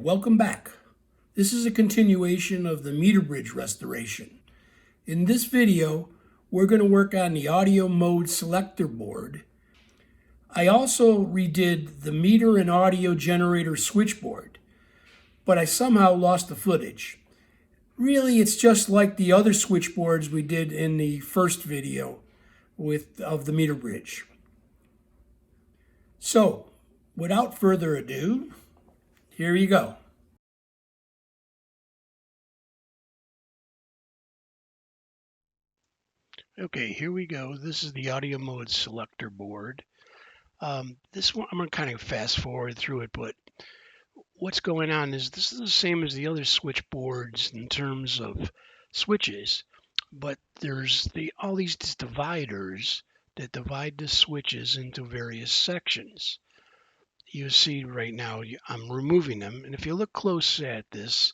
welcome back. This is a continuation of the Meterbridge restoration. In this video, we're going to work on the audio mode selector board. I also redid the meter and audio generator switchboard, but I somehow lost the footage. Really, it's just like the other switchboards we did in the first video of the Meterbridge. So, without further ado, here you go. Okay, here we go. This is the audio mode selector board. This one, I'm going to kind of fast forward through it, but what's going on is this is the same as the other switchboards in terms of switches, but there's all these dividers that divide the switches into various sections. You see right now, I'm removing them, and if you look close at this,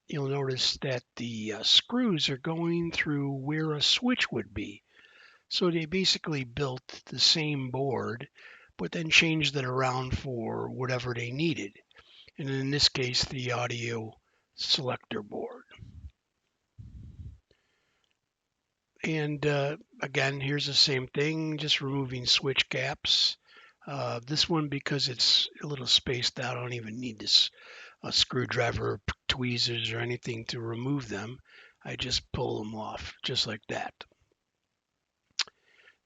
you'll notice that the screws are going through where a switch would be. So they basically built the same board, but then changed it around for whatever they needed. And in this case, the audio selector board. And again, here's the same thing, just removing switch caps. This one, because it's a little spaced out, I don't even need this screwdriver, tweezers, or anything to remove them. I just pull them off just like that.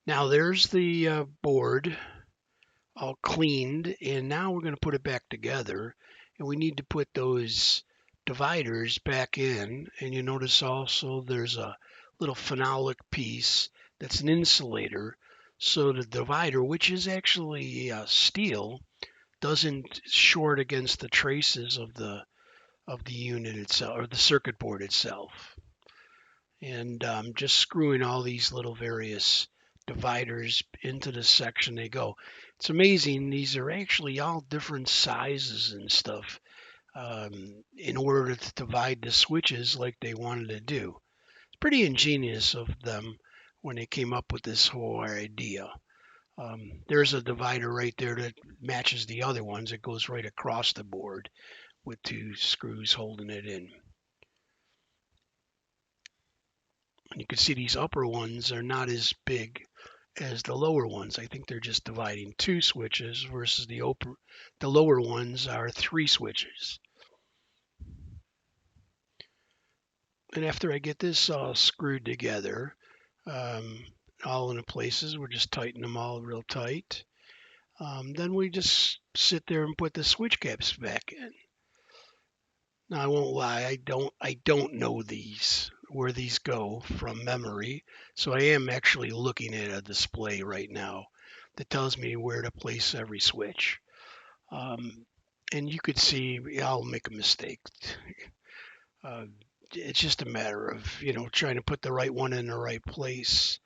Now there's the board all cleaned, and now we're going to put it back together, and we need to put those dividers back in. And you notice also there's a little phenolic piece that's an insulator, so the divider, which is actually steel, doesn't short against the traces of the unit itself or the circuit board itself. And just screwing all these little various dividers into the section they go. It's amazing. These are actually all different sizes and stuff in order to divide the switches like they wanted to do. It's pretty ingenious of them when they came up with this whole idea. There's a divider right there that matches the other ones. It goes right across the board with two screws holding it in. And you can see these upper ones are not as big as the lower ones. I think they're just dividing two switches versus the lower ones are three switches. And after I get this all screwed together, all in the places, we're just tightening them all real tight. Then we just sit there and put the switch caps back in. Now I won't lie, I don't know where these go from memory. So I am actually looking at a display right now that tells me where to place every switch. And you could see I'll make a mistake. It's just a matter of, trying to put the right one in the right place.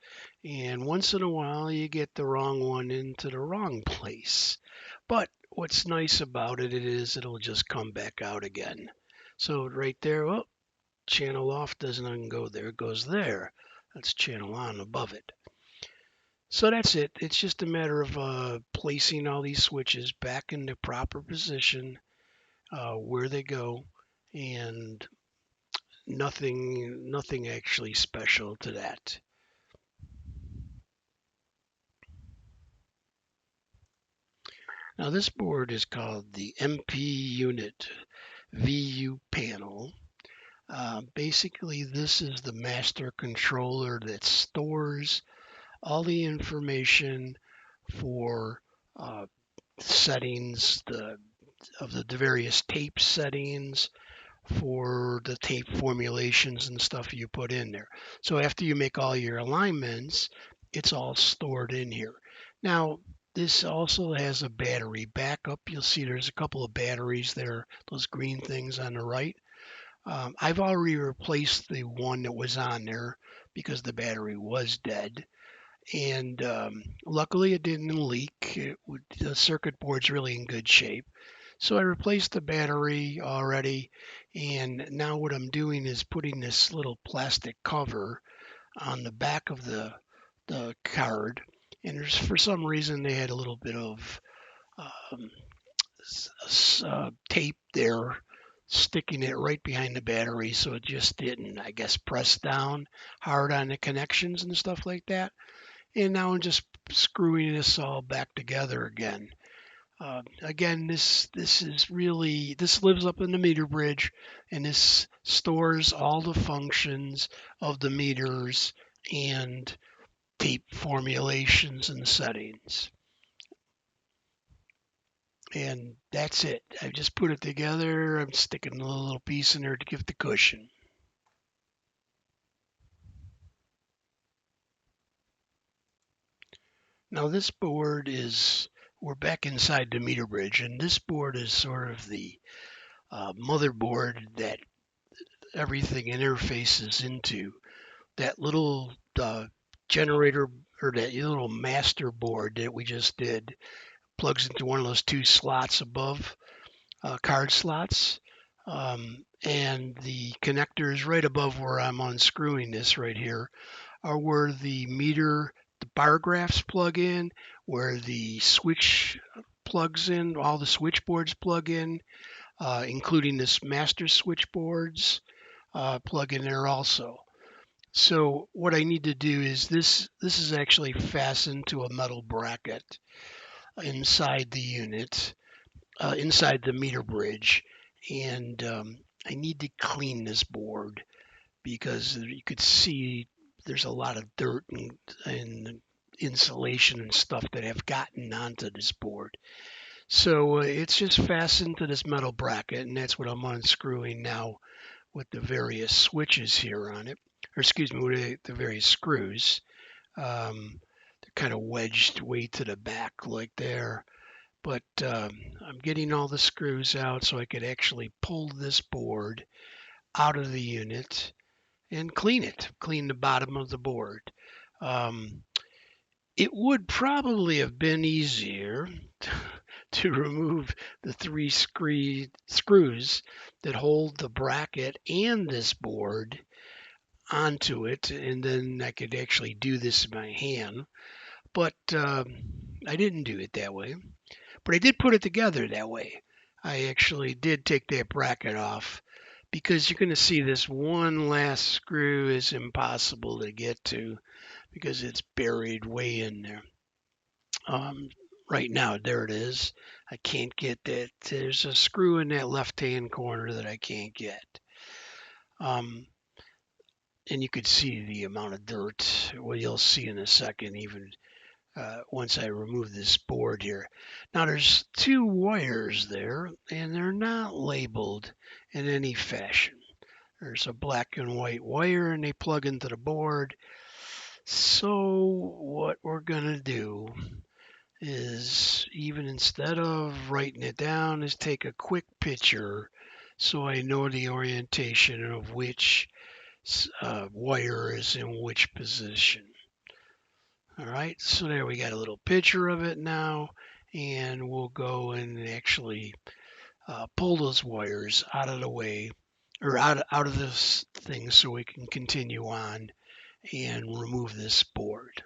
And once in a while you get the wrong one into the wrong place. But what's nice about it is it'll just come back out again. So right there, oh, channel off doesn't go there, it goes there. That's channel on above it. So that's it. It's just a matter of placing all these switches back in the proper position where they go, and nothing actually special to that. Now this board is called the MP unit VU panel. Basically, this is the master controller that stores all the information for settings of the various tape settings, for the tape formulations and stuff you put in there. So after you make all your alignments, it's all stored in here. Now, this also has a battery backup. You'll see there's a couple of batteries there, those green things on the right. I've already replaced the one that was on there because the battery was dead. And luckily it didn't leak. The circuit board's really in good shape. So I replaced the battery already, and now what I'm doing is putting this little plastic cover on the back of the card. And for some reason they had a little bit of tape there, sticking it right behind the battery so it just didn't, I guess, press down hard on the connections and stuff like that. And now I'm just screwing this all back together again. Again, this lives up in the meter bridge, and this stores all the functions of the meters and tape formulations and settings. And that's it. I just put it together. I'm sticking a little piece in there to give the cushion. Now this board we're back inside the meter bridge, and this board is sort of the motherboard that everything interfaces into. That little generator, or that little master board that we just did, plugs into one of those two slots above, card slots. And the connectors right above where I'm unscrewing this right here are where the bar graphs plug in, where the switch plugs in, all the switchboards plug in, including this master switchboards plug in there also. So what I need to do is this is actually fastened to a metal bracket inside the unit, inside the meter bridge, and I need to clean this board because you could see there's a lot of dirt and insulation and stuff that have gotten onto this board. So it's just fastened to this metal bracket, and that's what I'm unscrewing now with the various switches here on it, or excuse me, with the various screws. They're kind of wedged way to the back like there. But I'm getting all the screws out so I could actually pull this board out of the unit and clean the bottom of the board. It would probably have been easier to remove the three screws that hold the bracket and this board onto it, and then I could actually do this in my hand. But I didn't do it that way. But I did put it together that way. I actually did take that bracket off because you're going to see this one last screw is impossible to get to because it's buried way in there. Right now, there it is. I can't get that. There's a screw in that left-hand corner that I can't get. And you could see the amount of dirt. Well, you'll see in a second, even once I remove this board here. Now there's two wires there, and they're not labeled in any fashion. There's a black and white wire, and they plug into the board. So what we're going to do is, even instead of writing it down, is take a quick picture so I know the orientation of which wire is in which position. All right, so there we got a little picture of it now, and we'll go and actually pull those wires out of the way, or out of this thing, so we can continue on and remove this board.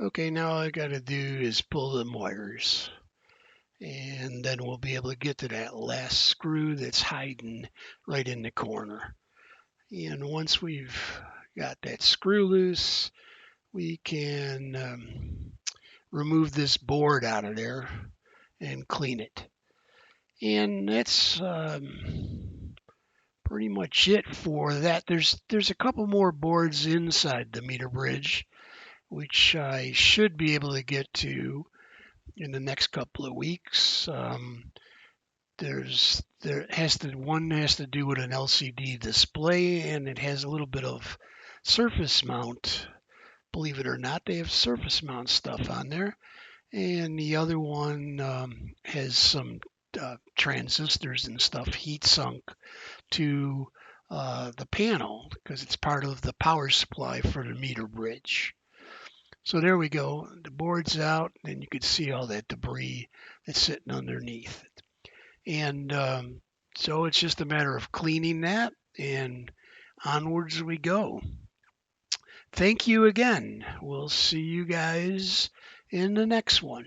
Okay, now all I got to do is pull them wires, and then we'll be able to get to that last screw that's hiding right in the corner. And once we've got that screw loose, we can remove this board out of there and clean it. And that's pretty much it for that. There's a couple more boards inside the meter bridge, which I should be able to get to in the next couple of weeks. One has to do with an LCD display, and it has a little bit of surface mount. Believe it or not, they have surface mount stuff on there. And the other one has some transistors and stuff heat sunk to the panel because it's part of the power supply for the meter bridge. So there we go. The board's out, and you can see all that debris that's sitting underneath it. And so it's just a matter of cleaning that, and onwards we go. Thank you again. We'll see you guys in the next one.